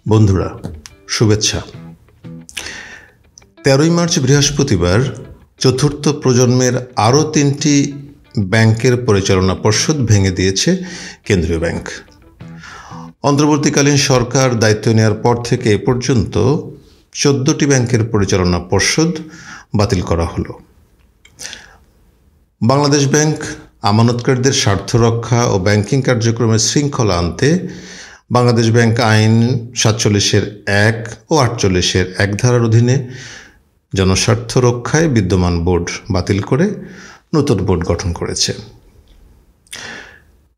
বন্ধুরা, শুভেচ্ছা। 13ই মার্চ বৃহস্পতিবার চতুর্থ প্রজন্মের আরও 3টি ব্যাংকের পরিচালনা পর্ষদ ভেঙে দিয়েছে কেন্দ্রীয় ব্যাংক। অন্তর্বর্তীকালীন সরকার দায়িত্ব নেওয়ার পর থেকে এ পর্যন্ত 14টি ব্যাংকের পরিচালনা পর্ষদ বাতিল করা হলো। বাংলাদেশ ব্যাংক আমানতকারীদের স্বার্থ রক্ষা ও ব্যাংকিং কার্যক্রমের শৃঙ্খলা আনতে বাংলাদেশ ব্যাংক আইন 47(1) ও 48(1) ধারার অধীনে জনস্বার্থ রক্ষায় বিদ্যমান বোর্ড বাতিল করে নতুন বোর্ড গঠন করেছে।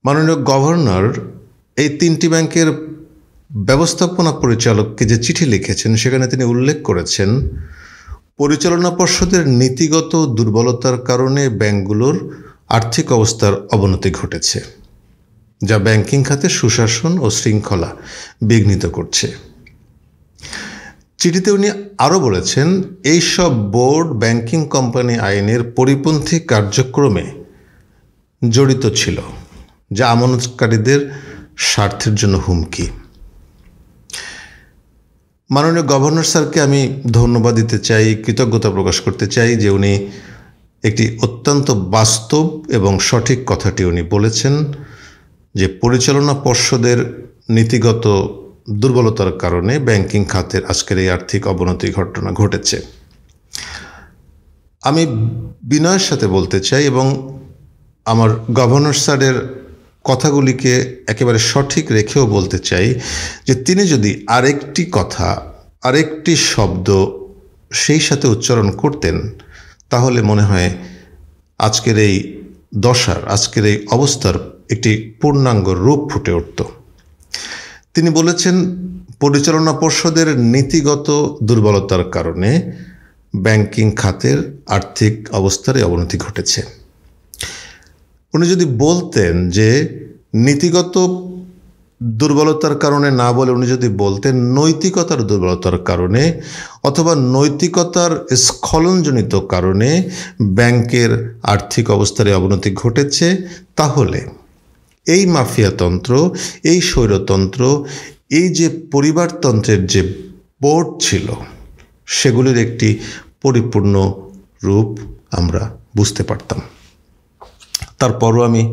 মাননীয় গভর্নর এই 3টি ব্যাংকের ব্যবস্থাপনা পরিচালককে যে চিঠি লিখেছেন সেখানে তিনি উল্লেখ করেছেন, পরিচালনা পর্ষদের নীতিগত দুর্বলতার কারণে ব্যাংকগুলোর আর্থিক অবস্থার অবনতি ঘটেছে, যা ব্যাংকিং খাতে সুশাসন ও শৃঙ্খলা বিঘ্নিত করছে। চিঠিতে উনি আরও বলেছেন, এইসব বোর্ড ব্যাংকিং কোম্পানি আইনের পরিপন্থী কার্যক্রমে জড়িত ছিল, যা আমানতকারীদের স্বার্থের জন্য হুমকি। মাননীয় গভর্নর স্যারকে আমি ধন্যবাদ দিতে চাই, কৃতজ্ঞতা প্রকাশ করতে চাই যে উনি একটি অত্যন্ত বাস্তব এবং সঠিক কথাটি উনি বলেছেন যে পরিচালনা পর্ষদের নীতিগত দুর্বলতার কারণে ব্যাংকিং খাতের আজকের এই আর্থিক অবনতি ঘটনা ঘটেছে। আমি বিনয়ের সাথে বলতে চাই এবং আমার গভর্নর স্যারের কথাগুলিকে একেবারে সঠিক রেখেও বলতে চাই যে তিনি যদি আরেকটি শব্দ সেই সাথে উচ্চারণ করতেন তাহলে মনে হয় আজকের এই আজকের এই অবস্থার একটি পূর্ণাঙ্গ রূপ ফুটে উঠত। তিনি বলেছেন, পরিচালনা পর্ষদের নীতিগত দুর্বলতার কারণে ব্যাংকিং খাতের আর্থিক অবস্থার অবনতি ঘটেছে। উনি যদি বলতেন যে নীতিগত দুর্বলতার কারণে না বলে উনি যদি বলতেন নৈতিকতার দুর্বলতার কারণে অথবা নৈতিকতার স্খলনজনিত কারণে ব্যাংকের আর্থিক অবস্থার অবনতি ঘটেছে, তাহলে এই মাফিয়াতন্ত্র, এই স্বৈরতন্ত্র, এই যে পরিবারতন্ত্রের যে বোর্ড ছিল সেগুলির একটি পরিপূর্ণ রূপ আমরা বুঝতে পারতাম। তারপরও আমি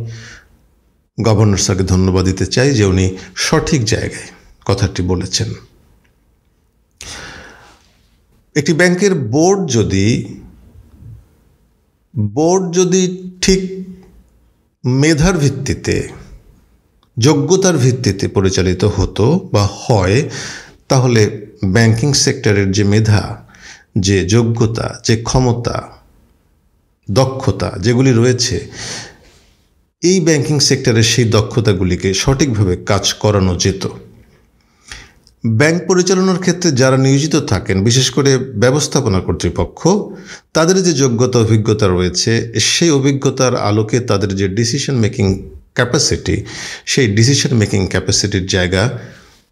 গভর্নর স্যারকে ধন্যবাদ দিতে চাই যে উনি সঠিক জায়গায় কথাটি বলেছেন। একটি ব্যাংকের বোর্ড যদি ঠিক মেধার ভিত্তিতে, যোগ্যতার ভিত্তিতে পরিচালিত হতো বা হয়, তাহলে ব্যাংকিং সেক্টরের যে মেধা, যে যোগ্যতা, যে ক্ষমতা, দক্ষতা যেগুলি রয়েছে, এই ব্যাংকিং সেক্টরের সেই দক্ষতাগুলিকে সঠিকভাবে কাজ করানো যেত। ব্যাংক পরিচালনার ক্ষেত্রে যারা নিয়োজিত থাকেন, বিশেষ করে ব্যবস্থাপনা কর্তৃপক্ষ, তাদের যে যোগ্যতা অভিজ্ঞতা রয়েছে, সেই অভিজ্ঞতার আলোকে তাদের যে ডিসিশন মেকিং ক্যাপাসিটি, সেই ডিসিশন মেকিং ক্যাপাসিটির জায়গা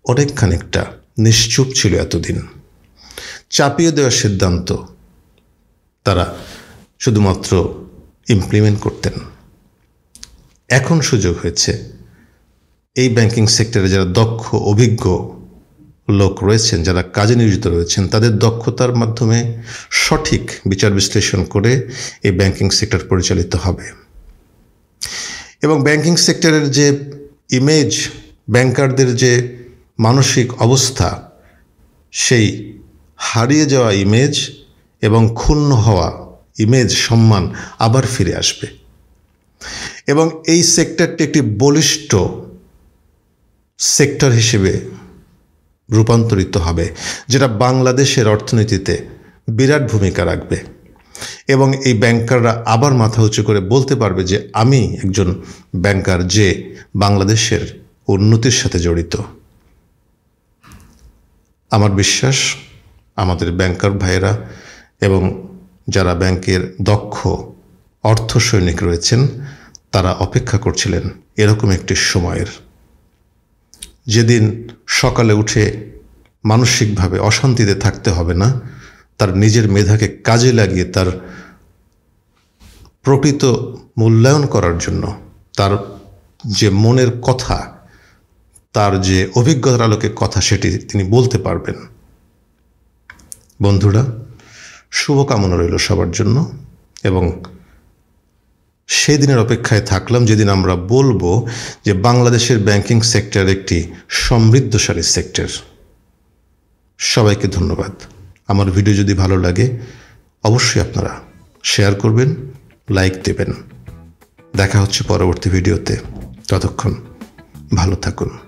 অনেকখানিকটা নিশ্চুপ ছিল এতদিন। চাপিয়ে দেওয়ার সিদ্ধান্ত তারা শুধুমাত্র ইমপ্লিমেন্ট করতেন। এখন সুযোগ হয়েছে এই ব্যাংকিং সেক্টরে যারা দক্ষ অভিজ্ঞ লোক রয়েছেন, যারা কাজে নিয়োজিত রয়েছেন, তাদের দক্ষতার মাধ্যমে সঠিক বিচার বিশ্লেষণ করে এই ব্যাংকিং সেক্টর পরিচালিত হবে এবং ব্যাংকিং সেক্টরের যে ইমেজ, ব্যাংকারদের যে মানসিক অবস্থা, সেই হারিয়ে যাওয়া ইমেজ এবং ক্ষুণ্ণ হওয়া ইমেজ, সম্মান আবার ফিরে আসবে এবং এই সেক্টরটি একটি বলিষ্ঠ সেক্টর হিসেবে রূপান্তরিত হবে, যেটা বাংলাদেশের অর্থনীতিতে বিরাট ভূমিকা রাখবে এবং এই ব্যাংকাররা আবার মাথা উঁচু করে বলতে পারবে যে আমি একজন ব্যাংকার যে বাংলাদেশের উন্নতির সাথে জড়িত। আমার বিশ্বাস আমাদের ব্যাংকার ভাইয়েরা এবং যারা ব্যাংকের দক্ষ অর্থ সৈনিক রয়েছেন তারা অপেক্ষা করছিলেন এরকম একটি সময়ের, যেদিন সকালে উঠে মানসিকভাবে অশান্তিতে থাকতে হবে না, তার নিজের মেধাকে কাজে লাগিয়ে তার প্রকৃত মূল্যায়ন করার জন্য, তার যে মনের কথা তার যে অভিজ্ঞতার আলোকে কথা সেটি তিনি বলতে পারবেন। বন্ধুরা, শুভকামনা রইল সবার জন্য এবং সেই দিনের অপেক্ষায় থাকলাম যেদিন আমরা বলবো যে বাংলাদেশের ব্যাংকিং সেক্টর একটি সমৃদ্ধশালী সেক্টর। সবাইকে ধন্যবাদ। আমার ভিডিও যদি ভালো লাগে অবশ্যই আপনারা শেয়ার করবেন, লাইক দেবেন। দেখা হচ্ছে পরবর্তী ভিডিওতে। ততক্ষণ ভালো থাকুন।